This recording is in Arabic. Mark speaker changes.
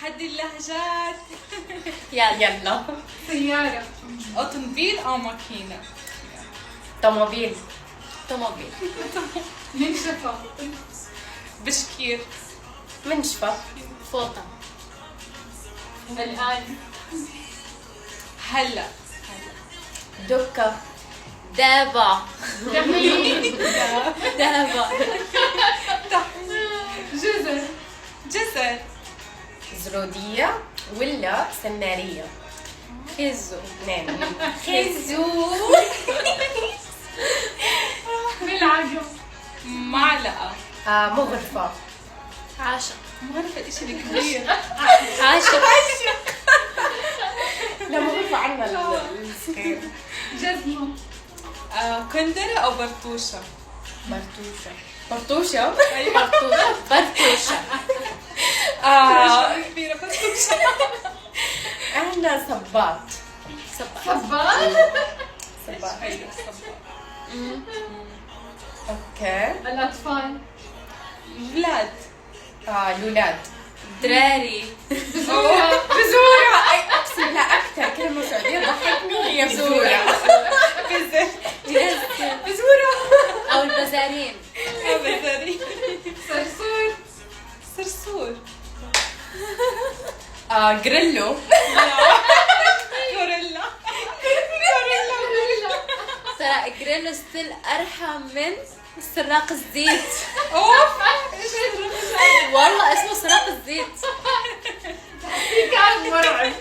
Speaker 1: تحدي اللهجات.
Speaker 2: يلا.
Speaker 3: سيارة.
Speaker 1: اوتوموبيل او ماكينة؟
Speaker 2: طوموبيل.
Speaker 3: منشفة.
Speaker 1: بشكير.
Speaker 2: منشفة.
Speaker 4: فوطة.
Speaker 3: الآن.
Speaker 1: هلا.
Speaker 2: دكة.
Speaker 4: دابا.
Speaker 3: تحليل.
Speaker 4: دابا.
Speaker 3: جزر.
Speaker 1: جزر.
Speaker 2: زرودية ولا سمارية؟
Speaker 4: خزو.
Speaker 2: نعم. خزو.
Speaker 3: ملعقة.
Speaker 1: معلقة.
Speaker 2: مغرفة.
Speaker 4: عاشق.
Speaker 1: ما بعرف الاشي الكبير.
Speaker 4: عاشق.
Speaker 2: لا مغرفة عنا الصغير.
Speaker 3: جزمة.
Speaker 1: كندرة او برطوشة؟
Speaker 2: برطوشة. برطوشة.
Speaker 4: برطوشة.
Speaker 1: كبيرة برطوشة.
Speaker 2: عنا صباط.
Speaker 3: صباط.
Speaker 2: صباط.
Speaker 1: ايوه صباح.
Speaker 2: اوكي.
Speaker 3: الأطفال.
Speaker 1: ولاد.
Speaker 2: الولاد.
Speaker 4: دراري.
Speaker 3: بزورة.
Speaker 2: بزورة. اي اقسم لا اكثر كلمة سعودية ضحكني هي بزورة. بزورة.
Speaker 4: أو البزارين.
Speaker 1: بزاري.
Speaker 3: صرصور.
Speaker 1: صرصور.
Speaker 2: جريلو.
Speaker 1: غوريلا.
Speaker 4: ترى جريلو ستيل أرحم من سراق الزيت.
Speaker 1: اوف.
Speaker 4: والله اسمه سراق الزيت.
Speaker 3: كان مرعب.